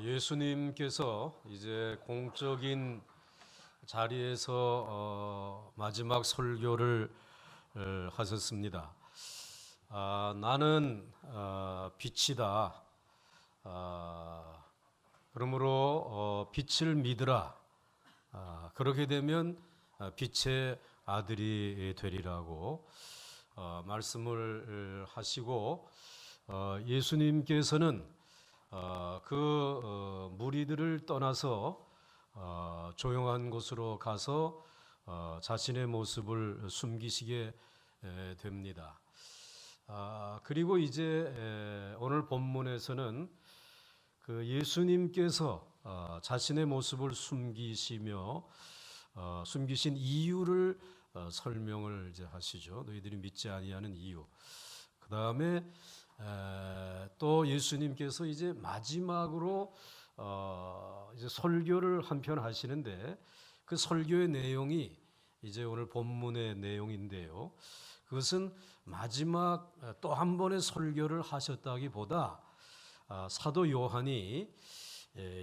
예수님께서 이제 공적인 자리에서 마지막 설교를 하셨습니다. 나는 빛이다. 그러므로 빛을 믿으라. 그렇게 되면 빛의 아들이 되리라고 말씀을 하시고, 예수님께서는 무리들을 떠나서 조용한 곳으로 가서 자신의 모습을 숨기시게 됩니다. 그리고 이제 오늘 본문에서는 그 예수님께서 자신의 모습을 숨기시며 숨기신 이유를 설명을 이제 하시죠. 너희들이 믿지 아니하는 이유. 그 다음에 또 예수님께서 이제 마지막으로 이제 설교를 한편 하시는데, 그 설교의 내용이 이제 오늘 본문의 내용인데요. 그것은 마지막 또 한 번의 설교를 하셨다기보다 사도 요한이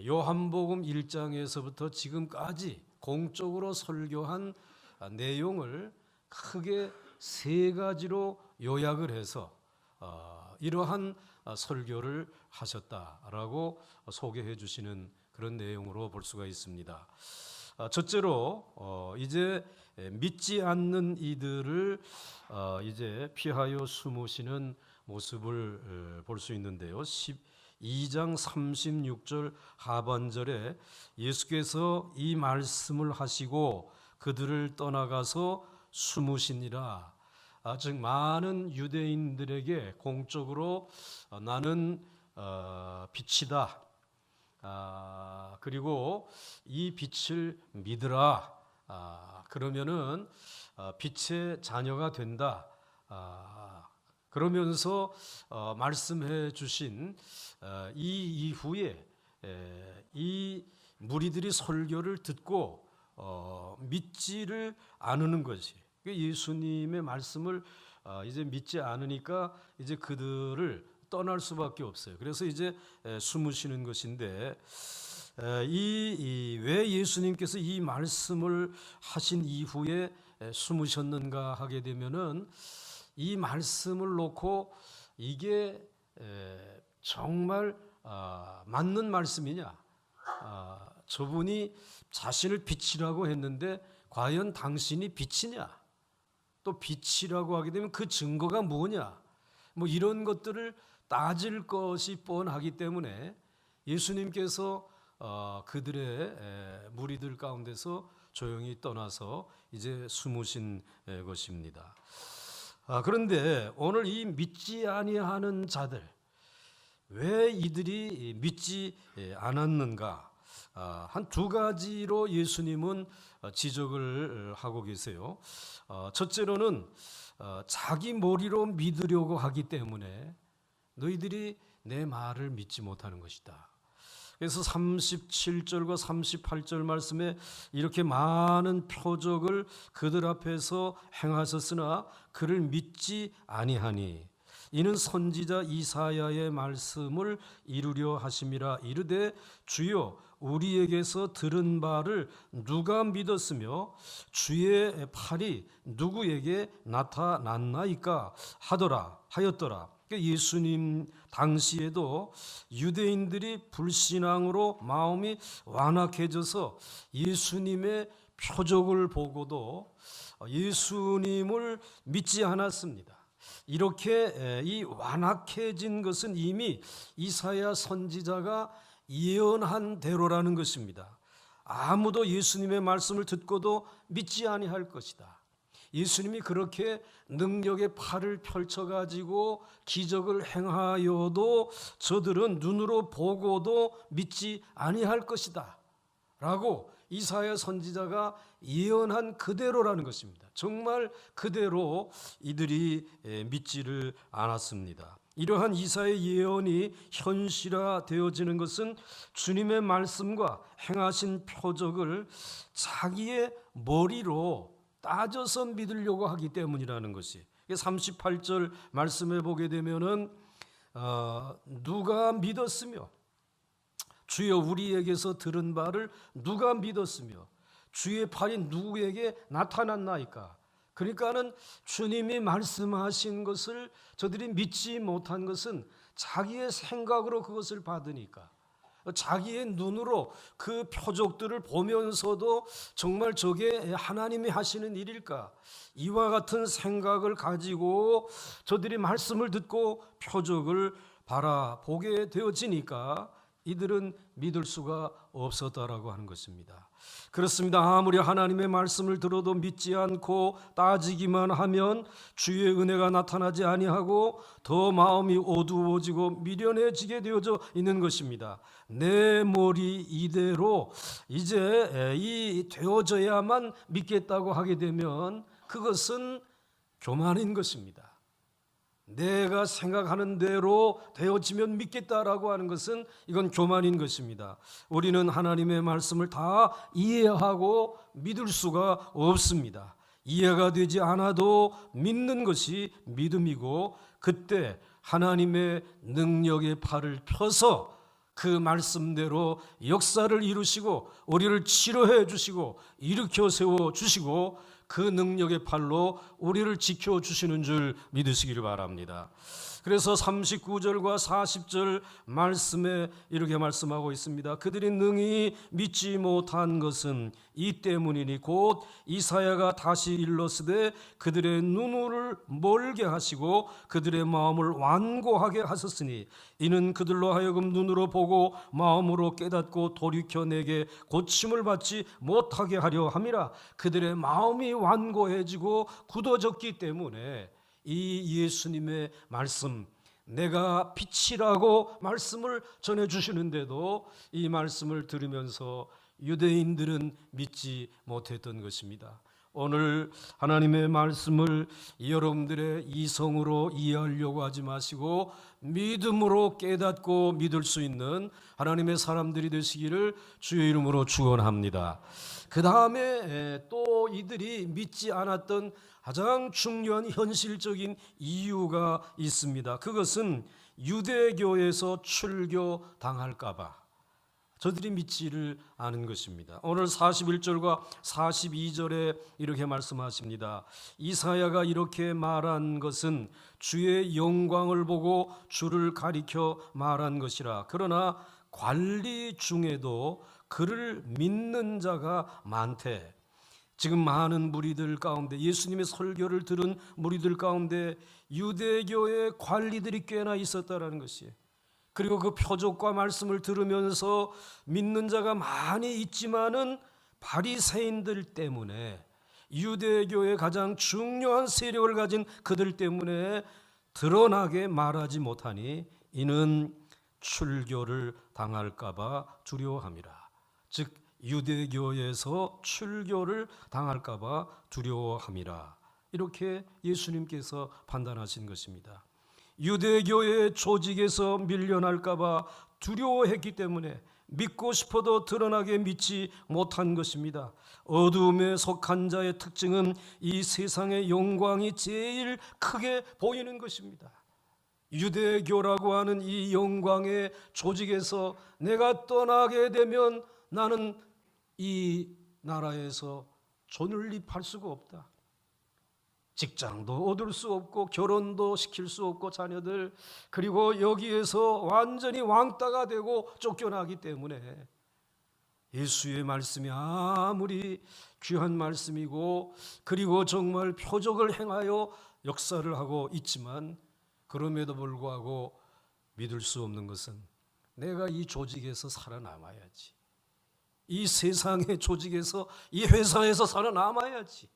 요한복음 1장에서부터 지금까지 공적으로 설교한 내용을 크게 세 가지로 요약을 해서 이러한 설교를 하셨다라고 소개해 주시는 그런 내용으로 볼 수가 있습니다. 첫째로 이제 믿지 않는 이들을 이제 피하여 숨으시는 모습을 볼 수 있는데요. 12장 36절 하반절에 예수께서 이 말씀을 하시고 그들을 떠나가서 숨으시니라. 즉 많은 유대인들에게 공적으로 나는 빛이다. 그리고 이 빛을 믿으라. 그러면은 빛의 자녀가 된다. 그러면서 말씀해 주신 이 이후에 이 무리들이 설교를 듣고 믿지를 않는 것이, 예수님의 말씀을 이제 믿지 않으니까 이제 그들을 떠날 수밖에 없어요. 그래서 이제 숨으시는 것인데, 왜 예수님께서 이 말씀을 하신 이후에 숨으셨는가 하게 되면은, 이 말씀을 놓고 이게 정말 맞는 말씀이냐, 저분이 자신을 빛이라고 했는데 과연 당신이 빛이냐, 또 빛이라고 하게 되면 그 증거가 뭐냐, 뭐 이런 것들을 따질 것이 뻔하기 때문에 예수님께서 그들의 무리들 가운데서 조용히 떠나서 이제 숨으신 것입니다. 그런데 오늘 이 믿지 아니하는 자들, 왜 이들이 믿지 않았는가? 한 두 가지로 예수님은 지적을 하고 계세요. 첫째로는 자기 머리로 믿으려고 하기 때문에 너희들이 내 말을 믿지 못하는 것이다. 그래서 37절과 38절 말씀에 이렇게 많은 표적을 그들 앞에서 행하셨으나 그를 믿지 아니하니 이는 선지자 이사야의 말씀을 이루려 하심이라. 이르되 주여 우리에게서 들은 바를 누가 믿었으며 주의 팔이 누구에게 나타났나이까 하였더라. 예수님 당시에도 유대인들이 불신앙으로 마음이 완악해져서 예수님의 표적을 보고도 예수님을 믿지 않았습니다. 이렇게 이 완악해진 것은 이미 이사야 선지자가 예언한 대로라는 것입니다. 아무도 예수님의 말씀을 듣고도 믿지 아니할 것이다. 예수님이 그렇게 능력의 팔을 펼쳐가지고 기적을 행하여도 저들은 눈으로 보고도 믿지 아니할 것이다 라고 이사야 선지자가 예언한 그대로라는 것입니다. 정말 그대로 이들이 믿지를 않았습니다. 이러한 이사야의 예언이 현실화되어지는 것은 주님의 말씀과 행하신 표적을 자기의 머리로 따져서 믿으려고 하기 때문이라는 것이, 38절 말씀해 보게 되면은 누가 믿었으며 주여 우리에게서 들은 바를 누가 믿었으며 주의 팔이 누구에게 나타났나이까. 그러니까는 주님이 말씀하신 것을 저들이 믿지 못한 것은 자기의 생각으로 그것을 받으니까, 자기의 눈으로 그 표적들을 보면서도 정말 저게 하나님이 하시는 일일까, 이와 같은 생각을 가지고 저들이 말씀을 듣고 표적을 바라보게 되어지니까 이들은 믿을 수가 없었다라고 하는 것입니다. 그렇습니다. 아무리 하나님의 말씀을 들어도 믿지 않고 따지기만 하면 주의 은혜가 나타나지 아니하고 더 마음이 어두워지고 미련해지게 되어져 있는 것입니다. 내 머리 이대로 이제 이 되어져야만 믿겠다고 하게 되면 그것은 교만인 것입니다. 내가 생각하는 대로 되어지면 믿겠다라고 하는 것은 이건 교만인 것입니다. 우리는 하나님의 말씀을 다 이해하고 믿을 수가 없습니다. 이해가 되지 않아도 믿는 것이 믿음이고, 그때 하나님의 능력의 팔을 펴서 그 말씀대로 역사를 이루시고 우리를 치료해 주시고 일으켜 세워 주시고 그 능력의 팔로 우리를 지켜주시는 줄 믿으시기를 바랍니다. 그래서 39절과 40절 말씀에 이렇게 말씀하고 있습니다. 그들이 능히 믿지 못한 것은 이 때문이니 곧 이사야가 다시 일렀으되 그들의 눈을 멀게 하시고 그들의 마음을 완고하게 하셨으니 이는 그들로 하여금 눈으로 보고 마음으로 깨닫고 돌이켜 내게 고침을 받지 못하게 하려 함이라. 그들의 마음이 완고해지고 굳어졌기 때문에 이 예수님의 말씀, 내가 빛이라고 말씀을 전해주시는데도 이 말씀을 들으면서 유대인들은 믿지 못했던 것입니다. 오늘 하나님의 말씀을 여러분들의 이성으로 이해하려고 하지 마시고 믿음으로 깨닫고 믿을 수 있는 하나님의 사람들이 되시기를 주의 이름으로 축원합니다. 그 다음에 또 이들이 믿지 않았던 가장 중요한 현실적인 이유가 있습니다. 그것은 유대교에서 출교당할까 봐 저들이 믿지를 않은 것입니다. 오늘 41절과 42절에 이렇게 말씀하십니다. 이사야가 이렇게 말한 것은 주의 영광을 보고 주를 가리켜 말한 것이라. 그러나 관리 중에도 그를 믿는 자가 많대. 지금 많은 무리들 가운데, 예수님의 설교를 들은 무리들 가운데 유대교의 관리들이 꽤나 있었다라는 것이에요. 그리고 그 표적과 말씀을 들으면서 믿는 자가 많이 있지만은 바리새인들 때문에, 유대교의 가장 중요한 세력을 가진 그들 때문에 드러나게 말하지 못하니 이는 출교를 당할까 봐 두려워함이라. 즉 유대교에서 출교를 당할까 봐 두려워함이라. 이렇게 예수님께서 판단하신 것입니다. 유대교의 조직에서 밀려날까 봐 두려워했기 때문에 믿고 싶어도 드러나게 믿지 못한 것입니다. 어두움에 속한 자의 특징은 이 세상의 영광이 제일 크게 보이는 것입니다. 유대교라고 하는 이 영광의 조직에서 내가 떠나게 되면 나는 이 나라에서 존립할 수가 없다. 직장도 얻을 수 없고 결혼도 시킬 수 없고 자녀들, 그리고 여기에서 완전히 왕따가 되고 쫓겨나기 때문에 예수의 말씀이 아무리 귀한 말씀이고 그리고 정말 표적을 행하여 역사를 하고 있지만 그럼에도 불구하고 믿을 수 없는 것은 내가 이 조직에서 살아남아야지, 이 세상의 조직에서, 이 회사에서 살아남아야지.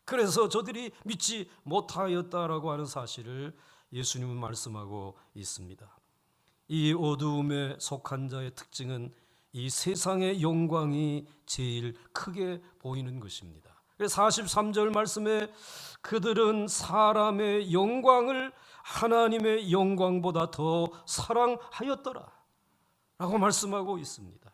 그래서 저들이 믿지 못하였다라고 하는 사실을 예수님은 말씀하고 있습니다. 이 어두움에 속한 자의 특징은 이 세상의 영광이 제일 크게 보이는 것입니다. 43절 말씀에 그들은 사람의 영광을 하나님의 영광보다 더 사랑하였더라 라고 말씀하고 있습니다.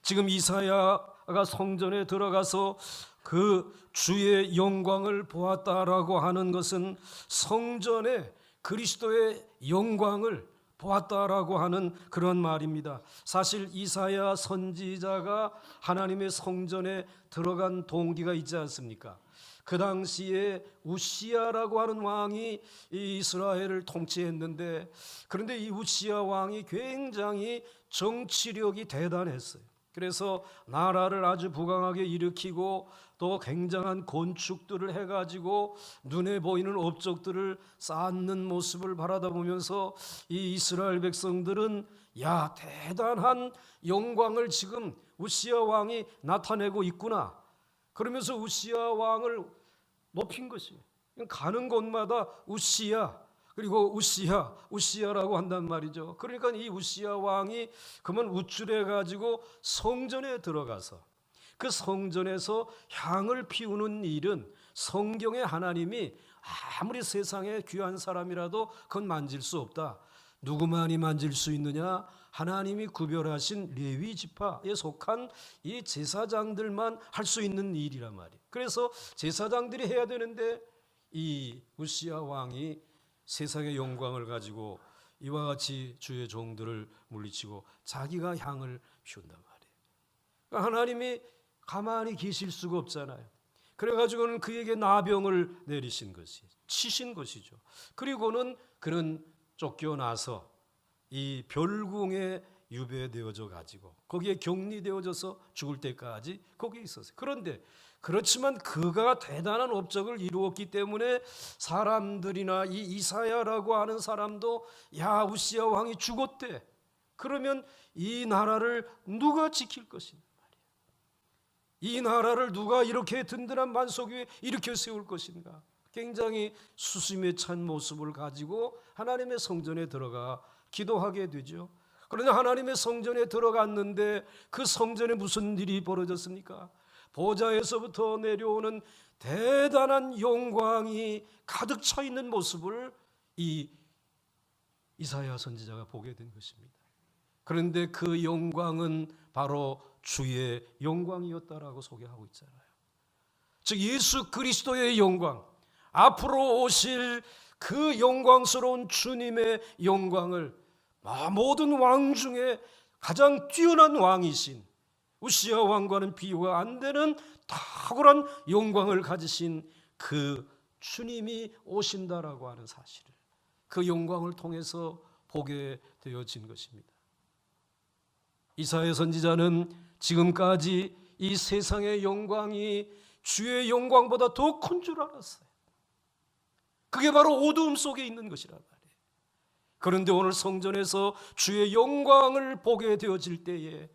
지금 이사야가 성전에 들어가서 그 주의 영광을 보았다라고 하는 것은 성전에 그리스도의 영광을 보았다라고 하는 그런 말입니다. 사실 이사야 선지자가 하나님의 성전에 들어간 동기가 있지 않습니까? 그 당시에 우시야라고 하는 왕이 이 이스라엘을 통치했는데, 그런데 이 우시야 왕이 굉장히 정치력이 대단했어요. 그래서 나라를 아주 부강하게 일으키고 또 굉장한 건축들을 해가지고 눈에 보이는 업적들을 쌓는 모습을 바라다 보면서 이 이스라엘 백성들은 야, 대단한 영광을 지금 우시야 왕이 나타내고 있구나, 그러면서 우시야 왕을 높인 것이에요. 가는 곳마다 우시야, 그리고 우시야라고 한단 말이죠. 그러니까 이 우시야 왕이 그러면 우쭐해 가지고 성전에 들어가서 그 성전에서 향을 피우는 일은 성경의 하나님이 아무리 세상에 귀한 사람이라도 그건 만질 수 없다. 누구만이 만질 수 있느냐? 하나님이 구별하신 레위 지파에 속한 이 제사장들만 할 수 있는 일이란 말이에요. 그래서 제사장들이 해야 되는데 이 우시야 왕이 세상의 영광을 가지고 이와 같이 주의 종들을 물리치고 자기가 향을 피운단 말이에요. 그러니까 하나님이 가만히 계실 수가 없잖아요. 그래가지고는 그에게 나병을 내리신 것이, 치신 것이죠. 그리고는 그는 쫓겨나서 이 별궁에 유배되어져 가지고 거기에 격리되어져서 죽을 때까지 거기에 있었어요. 그런데 그렇지만 그가 대단한 업적을 이루었기 때문에 사람들이나 이 이사야라고 하는 사람도 야, 우시야 왕이 죽었대. 그러면 이 나라를 누가 지킬 것이냐 말이야. 이 나라를 누가 이렇게 든든한 반석 위에 일으켜 세울 것인가. 굉장히 수심에 찬 모습을 가지고 하나님의 성전에 들어가 기도하게 되죠. 그런데 하나님의 성전에 들어갔는데 그 성전에 무슨 일이 벌어졌습니까? 보좌에서부터 내려오는 대단한 영광이 가득 차 있는 모습을 이 이사야 선지자가 보게 된 것입니다. 그런데 그 영광은 바로 주의 영광이었다라고 소개하고 있잖아요. 즉 예수 그리스도의 영광, 앞으로 오실 그 영광스러운 주님의 영광을 모든 왕 중에 가장 뛰어난 왕이신 우시야 왕과는 비교가 안 되는 탁월한 영광을 가지신 그 주님이 오신다라고 하는 사실을, 그 영광을 통해서 보게 되어진 것입니다. 이사야 선지자는 지금까지 이 세상의 영광이 주의 영광보다 더 큰 줄 알았어요. 그게 바로 어두움 속에 있는 것이란 말이에요. 그런데 오늘 성전에서 주의 영광을 보게 되어질 때에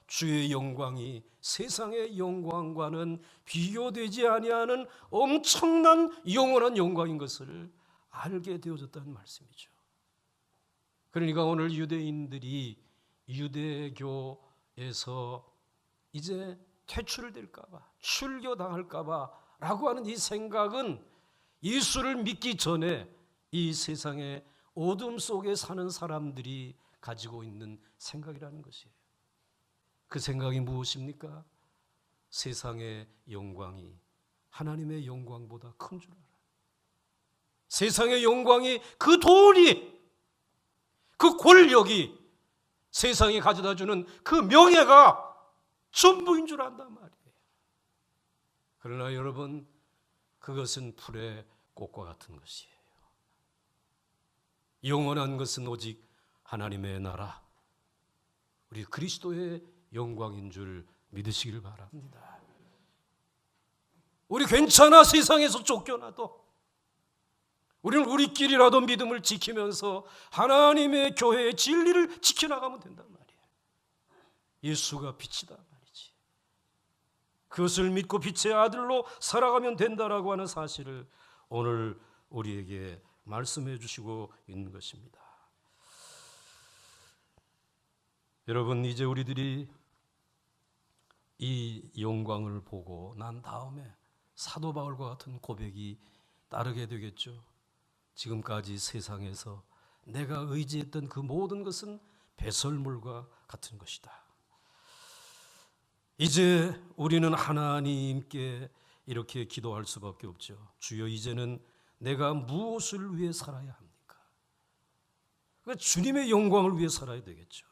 주의 영광이 세상의 영광과는 비교되지 아니하는 엄청난 영원한 영광인 것을 알게 되어졌다는 말씀이죠. 그러니까 오늘 유대인들이 유대교에서 이제 퇴출될까 봐, 출교당할까 봐 라고 하는 이 생각은 예수를 믿기 전에 이 세상의 어둠 속에 사는 사람들이 가지고 있는 생각이라는 것이에요. 그 생각이 무엇입니까? 세상의 영광이 하나님의 영광보다 큰 줄 알아요. 세상의 영광이, 그 돈이, 그 권력이, 세상이 가져다주는 그 명예가 전부인 줄 안단 말이에요. 그러나 여러분, 그것은 풀의 꽃과 같은 것이에요. 영원한 것은 오직 하나님의 나라, 우리 그리스도의 영광인 줄 믿으시길 바랍니다. 우리 괜찮아, 세상에서 쫓겨나도 우리는 우리끼리라도 믿음을 지키면서 하나님의 교회의 진리를 지켜나가면 된단 말이에요. 예수가 빛이다 말이지. 그것을 믿고 빛의 아들로 살아가면 된다라고 하는 사실을 오늘 우리에게 말씀해 주시고 있는 것입니다. 여러분, 이제 우리들이 이 영광을 보고 난 다음에 사도 바울과 같은 고백이 따르게 되겠죠. 지금까지 세상에서 내가 의지했던 그 모든 것은 배설물과 같은 것이다. 이제 우리는 하나님께 이렇게 기도할 수밖에 없죠. 주여, 이제는 내가 무엇을 위해 살아야 합니까? 그러니까 주님의 영광을 위해 살아야 되겠죠.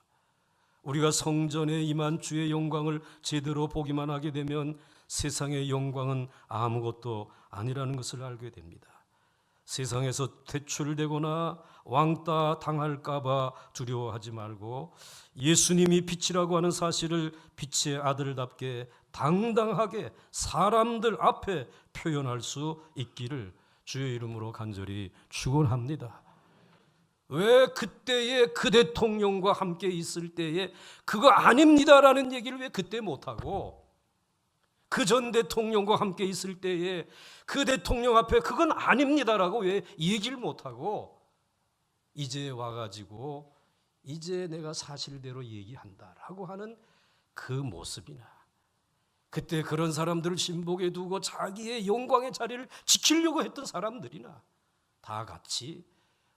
우리가 성전에 임한 주의 영광을 제대로 보기만 하게 되면 세상의 영광은 아무것도 아니라는 것을 알게 됩니다. 세상에서 퇴출되거나 왕따 당할까 봐 두려워하지 말고 예수님이 빛이라고 하는 사실을 빛의 아들답게 당당하게 사람들 앞에 표현할 수 있기를 주의 이름으로 간절히 축원합니다. 왜 그때에 그 대통령과 함께 있을 때에 그거 아닙니다라는 얘기를 왜 그때 못하고 그 전 대통령과 함께 있을 때에 그 대통령 앞에 그건 아닙니다라고 왜 얘기를 못하고 이제 와가지고 이제 내가 사실대로 얘기한다라고 하는 그 모습이나 그때 그런 사람들을 신복에 두고 자기의 영광의 자리를 지키려고 했던 사람들이나 다 같이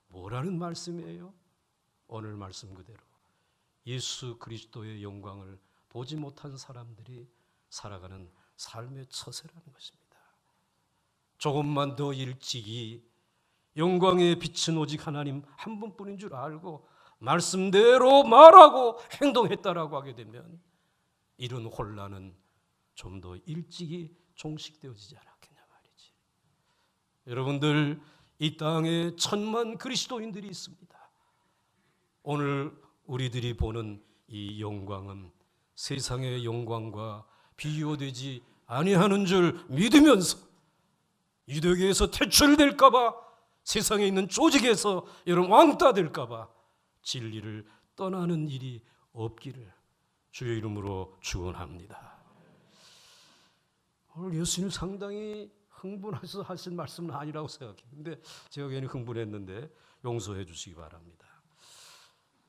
뭐라는 말씀이에요? 오늘 말씀 그대로 예수 그리스도의 영광을 보지 못한 사람들이 살아가는 삶의 처세라는 것입니다. 조금만 더 일찍이 영광의 빛은 오직 하나님 한 분뿐인 줄 알고 말씀대로 말하고 행동했다라고 하게 되면 이런 혼란은 좀 더 일찍이 종식되어지지 않았겠냐 말이지. 여러분들 이 땅에 천만 그리스도인들이 있습니다. 오늘 우리들이 보는 이 영광은 세상의 영광과 비교되지 아니하는 줄 믿으면서 유대교에서 퇴출될까 봐 세상에 있는 조직에서 여러분 왕따 될까 봐 진리를 떠나는 일이 없기를 주의 이름으로 축원합니다. 오늘 예수님 상당히 흥분해서 하신 말씀은 아니라고 생각해요. 근데 제가 괜히 흥분했는데 용서해 주시기 바랍니다.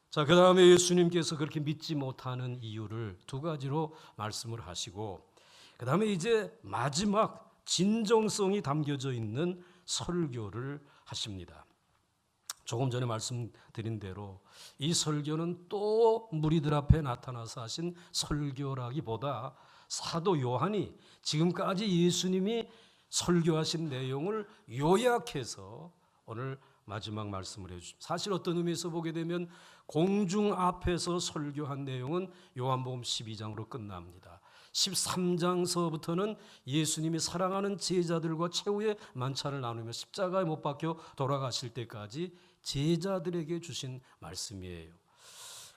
자, 그 다음에 예수님께서 그렇게 믿지 못하는 이유를 두 가지로 말씀을 하시고 그 다음에 이제 마지막 진정성이 담겨져 있는 설교를 하십니다. 조금 전에 말씀드린 대로 이 설교는 또 무리들 앞에 나타나서 하신 설교라기보다 사도 요한이 지금까지 예수님이 설교하신 내용을 요약해서 오늘 마지막 말씀을 해주십니다. 사실 어떤 의미에서 보게 되면 공중 앞에서 설교한 내용은 요한복음 12장으로 끝납니다. 13장서부터는 예수님이 사랑하는 제자들과 최후의 만찬을 나누며 십자가에 못 박혀 돌아가실 때까지 제자들에게 주신 말씀이에요.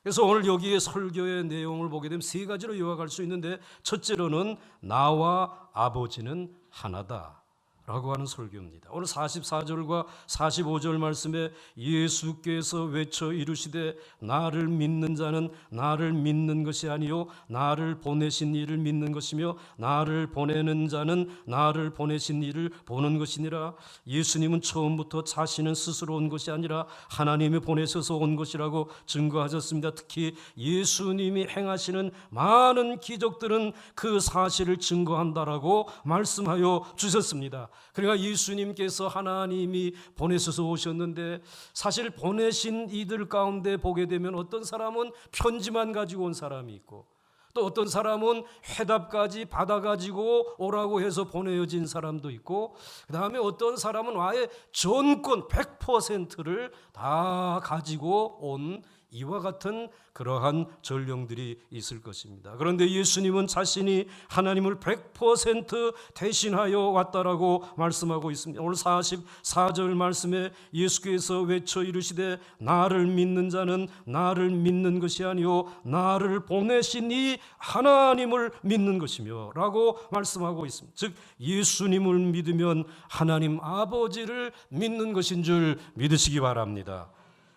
그래서 오늘 여기에 설교의 내용을 보게 되면 세 가지로 요약할 수 있는데 첫째로는 나와 아버지는 하나다 라고 하는 설교입니다. 오늘 44절과 45절 말씀에 예수께서 외쳐 이르시되 나를 믿는 자는 나를 믿는 것이 아니요 나를 보내신 이를 믿는 것이며 나를 보내는 자는 나를 보내신 이를 보는 것이니라. 예수님은 처음부터 자신은 스스로 온 것이 아니라 하나님이 보내셔서 온 것이라고 증거하셨습니다. 특히 예수님이 행하시는 많은 기적들은 그 사실을 증거한다라고 말씀하여 주셨습니다. 그러니까 예수님께서 하나님이 보내셔서 오셨는데 사실 보내신 이들 가운데 보게 되면 어떤 사람은 편지만 가지고 온 사람이 있고 또 어떤 사람은 회답까지 받아가지고 오라고 해서 보내어진 사람도 있고 그 다음에 어떤 사람은 아예 전권 100%를 다 가지고 온 이와 같은 그러한 전령들이 있을 것입니다. 그런데 예수님은 자신이 하나님을 100% 대신하여 왔다라고 말씀하고 있습니다. 오늘 44절 말씀에 예수께서 외쳐 이르시되 나를 믿는 자는 나를 믿는 것이 아니요 나를 보내신 이 하나님을 믿는 것이며 라고 말씀하고 있습니다. 즉 예수님을 믿으면 하나님 아버지를 믿는 것인 줄 믿으시기 바랍니다.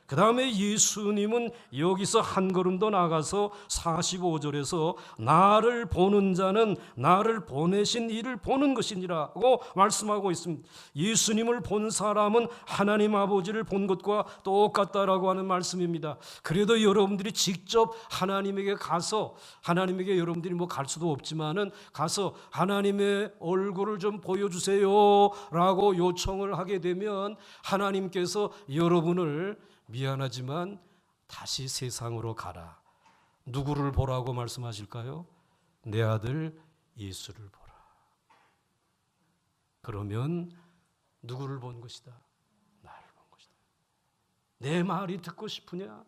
그 다음에 예수님은 여기서 한 걸음 더 나가서 45절에서 나를 보는 자는 나를 보내신 이를 보는 것이니라고 말씀하고 있습니다. 예수님을 본 사람은 하나님 아버지를 본 것과 똑같다라고 하는 말씀입니다. 그래도 여러분들이 직접 하나님에게 가서 하나님에게 여러분들이 뭐 갈 수도 없지만은 가서 하나님의 얼굴을 좀 보여주세요 라고 요청을 하게 되면 하나님께서 여러분을 미안하지만 다시 세상으로 가라. 누구를 보라고 말씀하실까요? 내 아들 예수를 보라. 그러면 누구를 본 것이다? 나를 본 것이다. 내 말이 듣고 싶으냐?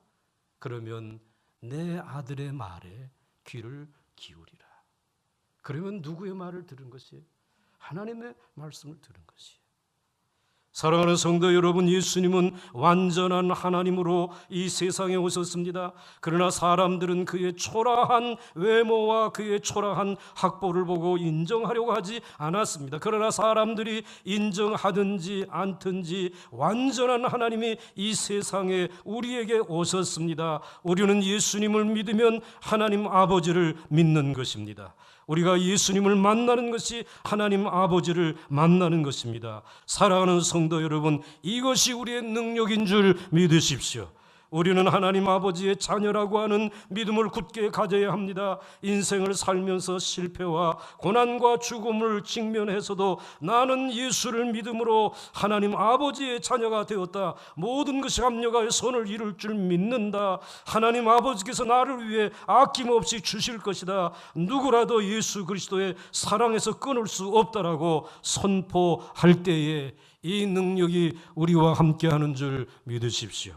그러면 내 아들의 말에 귀를 기울이라. 그러면 누구의 말을 들은 것이에요? 하나님의 말씀을 들은 것이에요. 사랑하는 성도 여러분, 예수님은 완전한 하나님으로 이 세상에 오셨습니다. 그러나 사람들은 그의 초라한 외모와 그의 초라한 학벌을 보고 인정하려고 하지 않았습니다. 그러나 사람들이 인정하든지 않든지 완전한 하나님이 이 세상에 우리에게 오셨습니다. 우리는 예수님을 믿으면 하나님 아버지를 믿는 것입니다. 우리가 예수님을 만나는 것이 하나님 아버지를 만나는 것입니다. 사랑하는 성도 여러분, 이것이 우리의 능력인 줄 믿으십시오. 우리는 하나님 아버지의 자녀라고 하는 믿음을 굳게 가져야 합니다. 인생을 살면서 실패와 고난과 죽음을 직면해서도 나는 예수를 믿음으로 하나님 아버지의 자녀가 되었다. 모든 것이 합력하여 선을 이룰 줄 믿는다. 하나님 아버지께서 나를 위해 아낌없이 주실 것이다. 누구라도 예수 그리스도의 사랑에서 끊을 수 없다라고 선포할 때에 이 능력이 우리와 함께하는 줄 믿으십시오.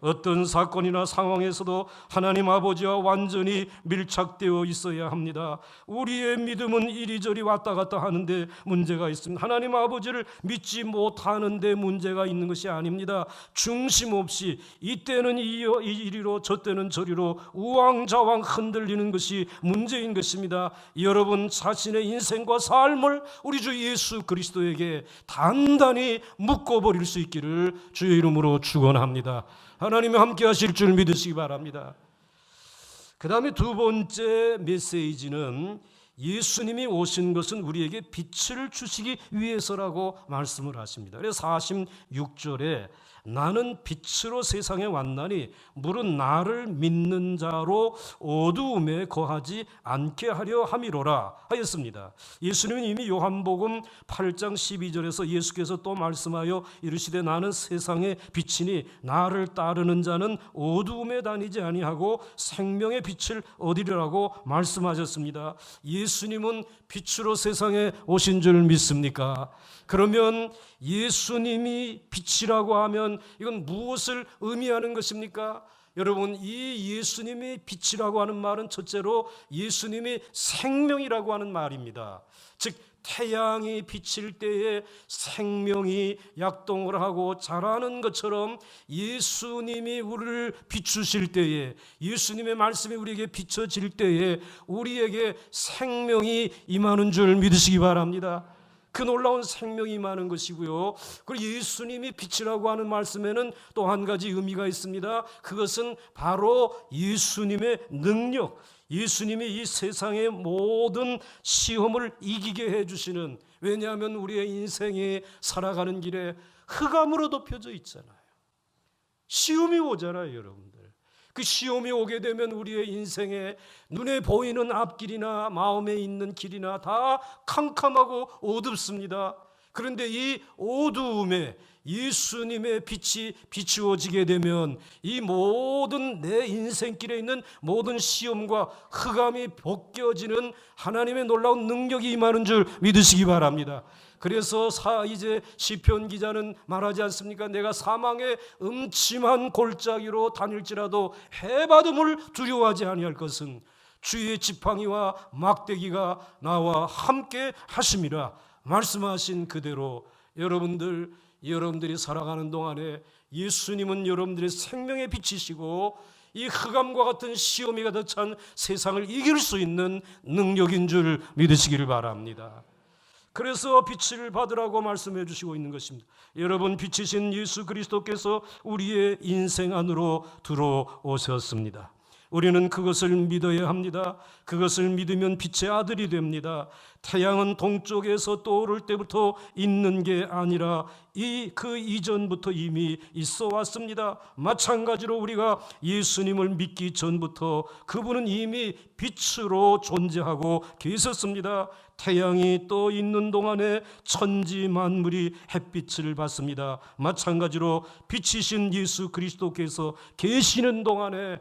어떤 사건이나 상황에서도 하나님 아버지와 완전히 밀착되어 있어야 합니다. 우리의 믿음은 이리저리 왔다 갔다 하는데 문제가 있습니다. 하나님 아버지를 믿지 못하는데 문제가 있는 것이 아닙니다. 중심 없이 이때는 이리로 저때는 저리로 우왕좌왕 흔들리는 것이 문제인 것입니다. 여러분 자신의 인생과 삶을 우리 주 예수 그리스도에게 단단히 묶어버릴 수 있기를 주의 이름으로 축원합니다. 하나님이 함께 하실 줄 믿으시기 바랍니다. 그 다음에 두 번째 메시지는 예수님이 오신 것은 우리에게 빛을 주시기 위해서라고 말씀을 하십니다. 그래서 46절에 나는 빛으로 세상에 왔나니 물은 나를 믿는 자로 어두움에 거하지 않게 하려 함이로라 하였습니다. 예수님은 이미 요한복음 8장 12절에서 예수께서 또 말씀하여 이르시되 나는 세상의 빛이니 나를 따르는 자는 어두움에 다니지 아니하고 생명의 빛을 얻으리라고 말씀하셨습니다. 예수님은 빛으로 세상에 오신 줄 믿습니까? 그러면 예수님이 빛이라고 하면 이건 무엇을 의미하는 것입니까? 여러분, 이 예수님이 빛이라고 하는 말은 첫째로 예수님이 생명이라고 하는 말입니다. 즉 태양이 비칠 때에 생명이 약동을 하고 자라는 것처럼 예수님이 우리를 비추실 때에, 예수님의 말씀이 우리에게 비춰질 때에 우리에게 생명이 임하는 줄 믿으시기 바랍니다. 그 놀라운 생명이 임하는 것이고요. 그리고 예수님이 빛이라고 하는 말씀에는 또 한 가지 의미가 있습니다. 그것은 바로 예수님의 능력, 예수님이 이 세상의 모든 시험을 이기게 해주시는, 왜냐하면 우리의 인생에 살아가는 길에 흑암으로 덮여져 있잖아요. 시험이 오잖아요, 여러분들. 그 시험이 오게 되면 우리의 인생에 눈에 보이는 앞길이나 마음에 있는 길이나 다 캄캄하고 어둡습니다. 그런데 이 어두움에 예수님의 빛이 비추어지게 되면 이 모든 내 인생길에 있는 모든 시험과 흑암이 벗겨지는 하나님의 놀라운 능력이 임하는 줄 믿으시기 바랍니다. 그래서 이제 시편 기자는 말하지 않습니까? 내가 사망의 음침한 골짜기로 다닐지라도 해바둠을 두려워하지 아니할 것은 주의 지팡이와 막대기가 나와 함께 하심이라 말씀하신 그대로 여러분들이 살아가는 동안에 예수님은 여러분들의 생명의 빛이시고 이 흑암과 같은 시험이 가득 찬 세상을 이길 수 있는 능력인 줄 믿으시기를 바랍니다. 그래서 빛을 받으라고 말씀해 주시고 있는 것입니다. 여러분, 빛이신 예수 그리스도께서 우리의 인생 안으로 들어오셨습니다. 우리는 그것을 믿어야 합니다. 그것을 믿으면 빛의 아들이 됩니다. 태양은 동쪽에서 떠오를 때부터 있는 게 아니라 그 이전부터 이미 있어 왔습니다. 마찬가지로 우리가 예수님을 믿기 전부터 그분은 이미 빛으로 존재하고 계셨습니다. 태양이 떠 있는 동안에 천지 만물이 햇빛을 받습니다. 마찬가지로 빛이신 예수 그리스도께서 계시는 동안에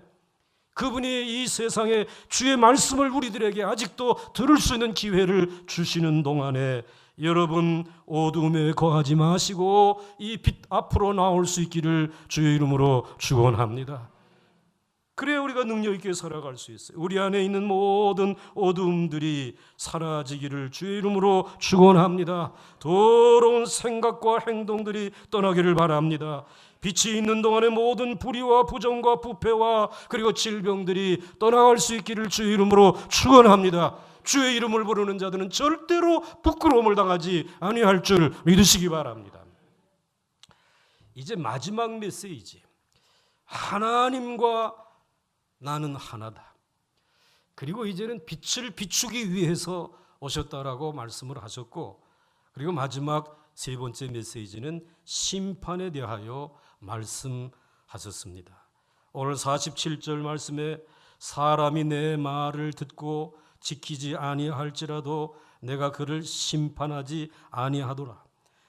그분이 이 세상에 주의 말씀을 우리들에게 아직도 들을 수 있는 기회를 주시는 동안에 여러분 어둠에 거하지 마시고 이 빛 앞으로 나올 수 있기를 주의 이름으로 축원합니다. 그래야 우리가 능력 있게 살아갈 수 있어요. 우리 안에 있는 모든 어둠들이 사라지기를 주의 이름으로 축원합니다. 더러운 생각과 행동들이 떠나기를 바랍니다. 빛이 있는 동안에 모든 불의와 부정과 부패와 그리고 질병들이 떠나갈 수 있기를 주의 이름으로 축원합니다. 주의 이름을 부르는 자들은 절대로 부끄러움을 당하지 아니할 줄 믿으시기 바랍니다. 이제 마지막 메시지. 하나님과 나는 하나다. 그리고 이제는 빛을 비추기 위해서 오셨다라고 말씀을 하셨고, 그리고 마지막 세 번째 메시지는 심판에 대하여 말씀하셨습니다. 오늘 47절 말씀에 사람이 내 말을 듣고 지키지 아니할지라도 내가 그를 심판하지 아니하도라.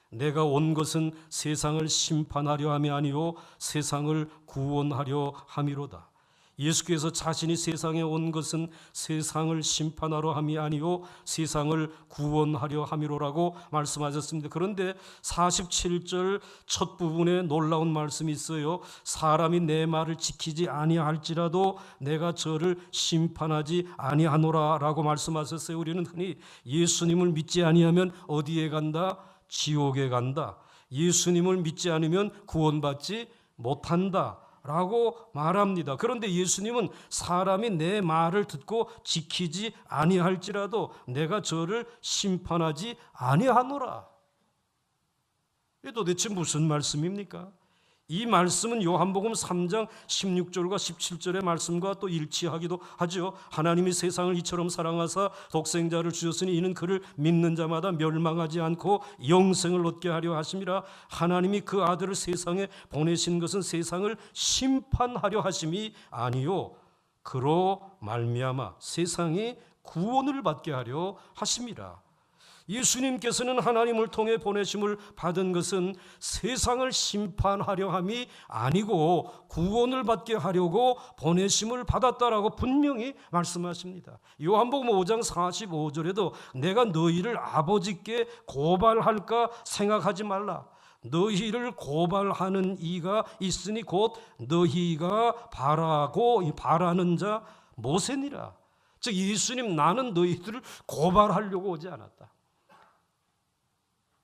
내가 온 것은 세상을 심판하려 함이 아니요 세상을 구원하려 함이로다. 예수께서 자신이 세상에 온 것은 세상을 심판하려 함이 아니요 세상을 구원하려 함이로라고 말씀하셨습니다. 그런데 47절 첫 부분에 놀라운 말씀이 있어요. 사람이 내 말을 지키지 아니할지라도 내가 저를 심판하지 아니하노라라고 말씀하셨어요. 우리는 흔히 예수님을 믿지 아니하면 어디에 간다? 지옥에 간다. 예수님을 믿지 않으면 구원받지 못한다 라고 말합니다. 그런데 예수님은 사람이 내 말을 듣고 지키지 아니할지라도 내가 저를 심판하지 아니하노라. 이게 도대체 무슨 말씀입니까? 이 말씀은 요한복음 3장 16절과 17절의 말씀과 또 일치하기도 하죠. 하나님이 세상을 이처럼 사랑하사 독생자를 주셨으니 이는 그를 믿는 자마다 멸망하지 않고 영생을 얻게 하려 하심이라. 하나님이 그 아들을 세상에 보내신 것은 세상을 심판하려 하심이 아니요 그로 말미암아 세상이 구원을 받게 하려 하심이라. 예수님께서는 하나님을 통해 보내심을 받은 것은 세상을 심판하려 함이 아니고 구원을 받게 하려고 보내심을 받았다라고 분명히 말씀하십니다. 요한복음 5장 45절에도 내가 너희를 아버지께 고발할까 생각하지 말라. 너희를 고발하는 이가 있으니 곧 너희가 바라는 자 모세니라. 즉 예수님 나는 너희들을 고발하려고 오지 않았다.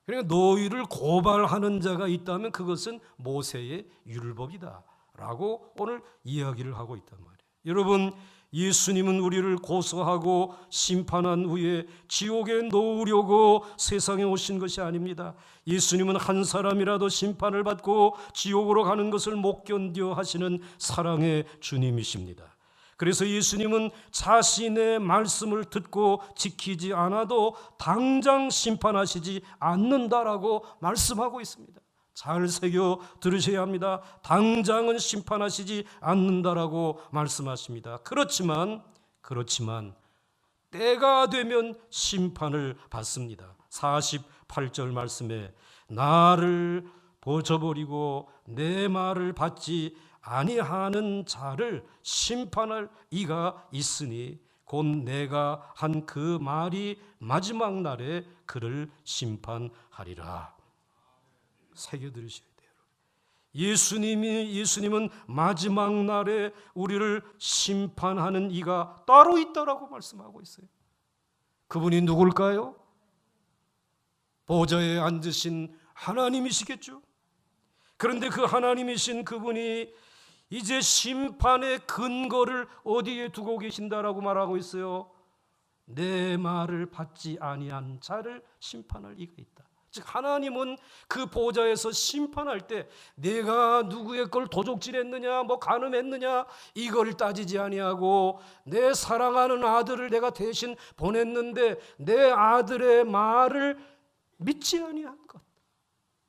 그러니까 너희를 고발하는 자가 있다면 그것은 모세의 율법이다 라고 오늘 이야기를 하고 있단 말이에요. 여러분 예수님은 우리를 고소하고 심판한 후에 지옥에 놓으려고 세상에 오신 것이 아닙니다. 예수님은 한 사람이라도 심판을 받고 지옥으로 가는 것을 못 견뎌 하시는 사랑의 주님이십니다. 그래서 예수님은 자신의 말씀을 듣고 지키지 않아도 당장 심판하시지 않는다라고 말씀하고 있습니다. 잘 새겨 들으셔야 합니다. 당장은 심판하시지 않는다라고 말씀하십니다. 그렇지만 때가 되면 심판을 받습니다. 48절 말씀에 나를 버려버리고 내 말을 받지 아니하는 자를 심판할 이가 있으니 곧 내가 한 그 말이 마지막 날에 그를 심판하리라. 새겨 들으셔야 돼요. 예수님은 마지막 날에 우리를 심판하는 이가 따로 있다라고 말씀하고 있어요. 그분이 누굴까요? 보좌에 앉으신 하나님이시겠죠. 그런데 그 하나님이신 그분이 이제 심판의 근거를 어디에 두고 계신다라고 말하고 있어요. 내 말을 받지 아니한 자를 심판할 이가 있다. 즉 하나님은 그 보좌에서 심판할 때 내가 누구의 걸 도적질했느냐 간음했느냐 이걸 따지지 아니하고 내 사랑하는 아들을 내가 대신 보냈는데 내 아들의 말을 믿지 아니한 것,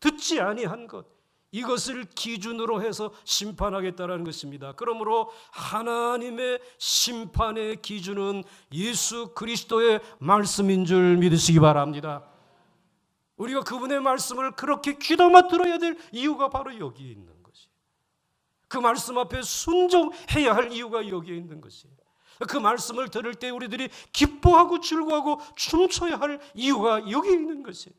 듣지 아니한 것, 이것을 기준으로 해서 심판하겠다라는 것입니다. 그러므로 하나님의 심판의 기준은 예수 그리스도의 말씀인 줄 믿으시기 바랍니다. 우리가 그분의 말씀을 그렇게 귀담아 들어야 될 이유가 바로 여기에 있는 것이에요. 그 말씀 앞에 순종해야 할 이유가 여기에 있는 것이에요. 그 말씀을 들을 때 우리들이 기뻐하고 즐거워하고 춤춰야 할 이유가 여기 있는 것이에요.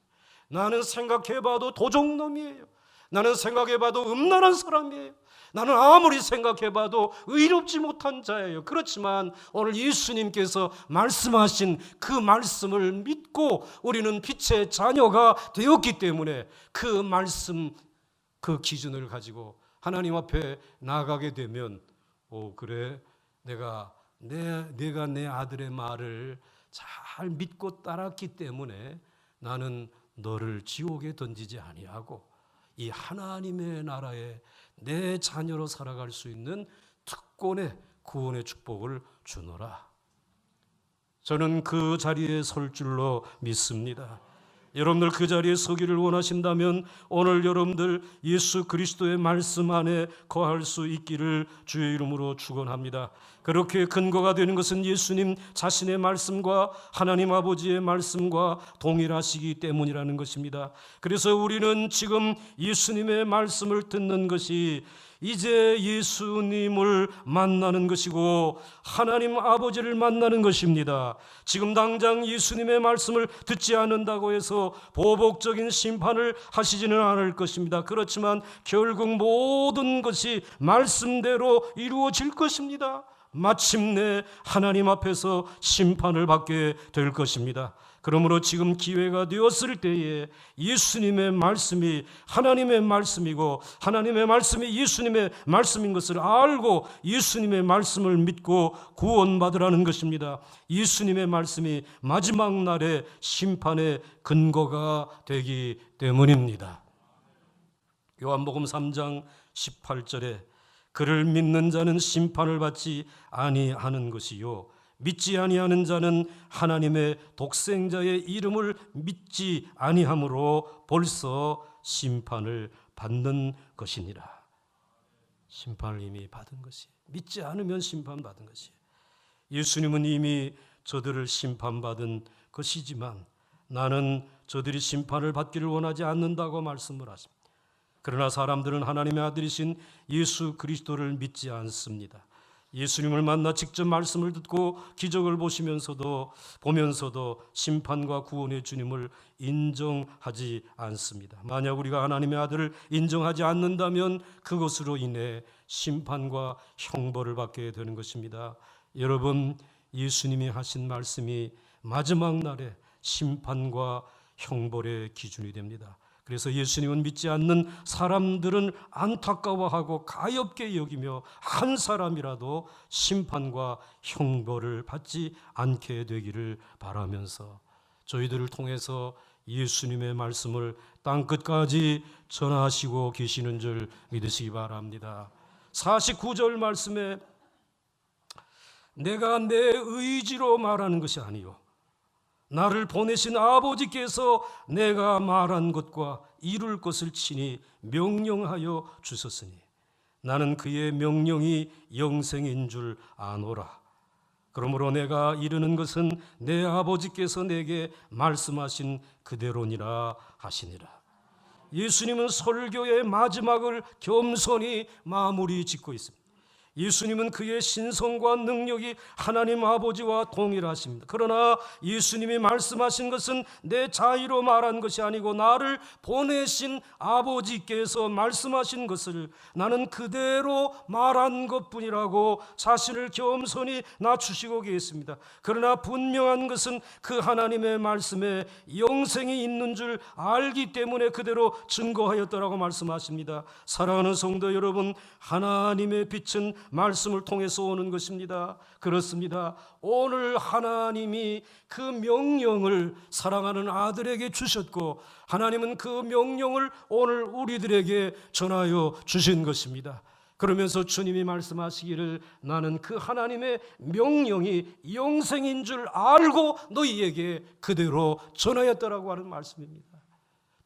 나는 생각해봐도 도적놈이에요. 나는 생각해봐도 음란한 사람이에요. 나는 아무리 생각해봐도 의롭지 못한 자예요. 그렇지만 오늘 예수님께서 말씀하신 그 말씀을 믿고 우리는 빛의 자녀가 되었기 때문에 그 말씀, 그 기준을 가지고 하나님 앞에 나가게 되면 그래, 내가 내 아들의 말을 잘 믿고 따랐기 때문에 나는 너를 지옥에 던지지 아니하고 이 하나님의 나라에 내 자녀로 살아갈 수 있는 특권의 구원의 축복을 주노라. 저는 그 자리에 설 줄로 믿습니다. 여러분들 그 자리에 서기를 원하신다면 오늘 여러분들 예수 그리스도의 말씀 안에 거할 수 있기를 주의 이름으로 축원합니다. 그렇게 근거가 되는 것은 예수님 자신의 말씀과 하나님 아버지의 말씀과 동일하시기 때문이라는 것입니다. 그래서 우리는 지금 예수님의 말씀을 듣는 것이 이제 예수님을 만나는 것이고 하나님 아버지를 만나는 것입니다. 지금 당장 예수님의 말씀을 듣지 않는다고 해서 보복적인 심판을 하시지는 않을 것입니다. 그렇지만 결국 모든 것이 말씀대로 이루어질 것입니다. 마침내 하나님 앞에서 심판을 받게 될 것입니다. 그러므로 지금 기회가 되었을 때에 예수님의 말씀이 하나님의 말씀이고 하나님의 말씀이 예수님의 말씀인 것을 알고 예수님의 말씀을 믿고 구원받으라는 것입니다. 예수님의 말씀이 마지막 날의 심판의 근거가 되기 때문입니다. 요한복음 3장 18절에 그를 믿는 자는 심판을 받지 아니하는 것이요 믿지 아니하는 자는 하나님의 독생자의 이름을 믿지 아니함으로 벌써 심판을 받는 것이니라. 심판을 이미 받은 것이, 믿지 않으면 심판받은 것이. 예수님은 이미 저들을 심판받은 것이지만 나는 저들이 심판을 받기를 원하지 않는다고 말씀을 하십니다. 그러나 사람들은 하나님의 아들이신 예수 그리스도를 믿지 않습니다. 예수님을 만나 직접 말씀을 듣고 기적을 보면서도 심판과 구원의 주님을 인정하지 않습니다. 만약 우리가 하나님의 아들을 인정하지 않는다면 그것으로 인해 심판과 형벌을 받게 되는 것입니다. 여러분, 예수님이 하신 말씀이 마지막 날에 심판과 형벌의 기준이 됩니다. 그래서 예수님은 믿지 않는 사람들은 안타까워하고 가엾게 여기며 한 사람이라도 심판과 형벌을 받지 않게 되기를 바라면서 저희들을 통해서 예수님의 말씀을 땅끝까지 전하시고 계시는 줄 믿으시기 바랍니다. 49절 말씀에 내가 내 의지로 말하는 것이 아니요 나를 보내신 아버지께서 내가 말한 것과 이룰 것을 친히 명령하여 주셨으니 나는 그의 명령이 영생인 줄 아노라. 그러므로 내가 이르는 것은 내 아버지께서 내게 말씀하신 그대로니라 하시니라. 예수님은 설교의 마지막을 겸손히 마무리 짓고 있습니다. 예수님은 그의 신성과 능력이 하나님 아버지와 동일하십니다. 그러나 예수님이 말씀하신 것은 내 자의로 말한 것이 아니고 나를 보내신 아버지께서 말씀하신 것을 나는 그대로 말한 것뿐이라고 자신을 겸손히 낮추시고 계십니다. 그러나 분명한 것은 그 하나님의 말씀에 영생이 있는 줄 알기 때문에 그대로 증거하였다라고 말씀하십니다. 사랑하는 성도 여러분, 하나님의 빛은 말씀을 통해서 오는 것입니다. 그렇습니다. 오늘 하나님이 그 명령을 사랑하는 아들에게 주셨고 하나님은 그 명령을 오늘 우리들에게 전하여 주신 것입니다. 그러면서 주님이 말씀하시기를 나는 그 하나님의 명령이 영생인 줄 알고 너희에게 그대로 전하였다라고 하는 말씀입니다.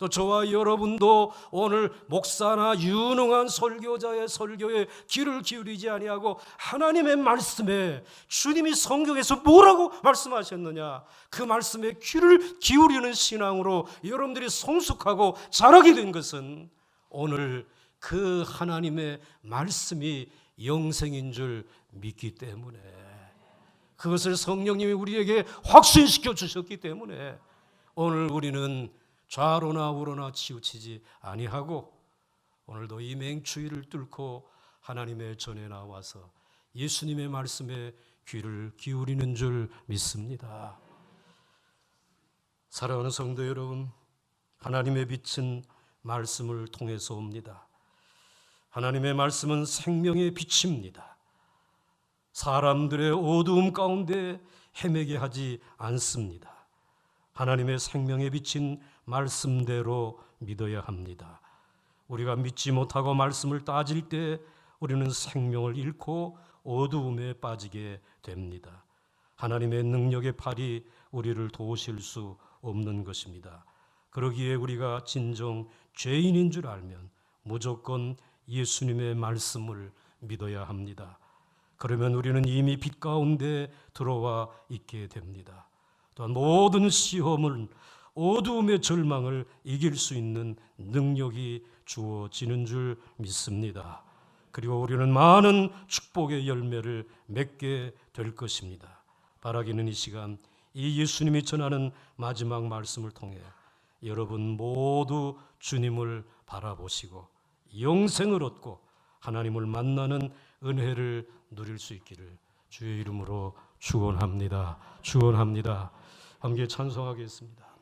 또 저와 여러분도 오늘 목사나 유능한 설교자의 설교에 귀를 기울이지 아니하고 하나님의 말씀에 주님이 성경에서 뭐라고 말씀하셨느냐 그 말씀에 귀를 기울이는 신앙으로 여러분들이 성숙하고 자라게 된 것은 오늘 그 하나님의 말씀이 영생인 줄 믿기 때문에 그것을 성령님이 우리에게 확신시켜 주셨기 때문에 오늘 우리는 좌로나 우로나 치우치지 아니하고 오늘도 이 맹추위를 뚫고 하나님의 전에 나와서 예수님의 말씀에 귀를 기울이는 줄 믿습니다. 사랑하는 성도 여러분, 하나님의 빛은 말씀을 통해서 옵니다. 하나님의 말씀은 생명의 빛입니다. 사람들의 어두움 가운데 헤매게 하지 않습니다. 하나님의 생명의 빛인 말씀대로 믿어야 합니다. 우리가 믿지 못하고 말씀을 따질 때 우리는 생명을 잃고 어두움에 빠지게 됩니다. 하나님의 능력의 팔이 우리를 도우실 수 없는 것입니다. 그러기에 우리가 진정 죄인인 줄 알면 무조건 예수님의 말씀을 믿어야 합니다. 그러면 우리는 이미 빛 가운데 들어와 있게 됩니다. 또한 모든 시험을, 어두움의 절망을 이길 수 있는 능력이 주어지는 줄 믿습니다. 그리고 우리는 많은 축복의 열매를 맺게 될 것입니다. 바라기는 이 시간 이 예수님이 전하는 마지막 말씀을 통해 여러분 모두 주님을 바라보시고 영생을 얻고 하나님을 만나는 은혜를 누릴 수 있기를 주의 이름으로 축원합니다. 축원합니다. 함께 찬송하겠습니다.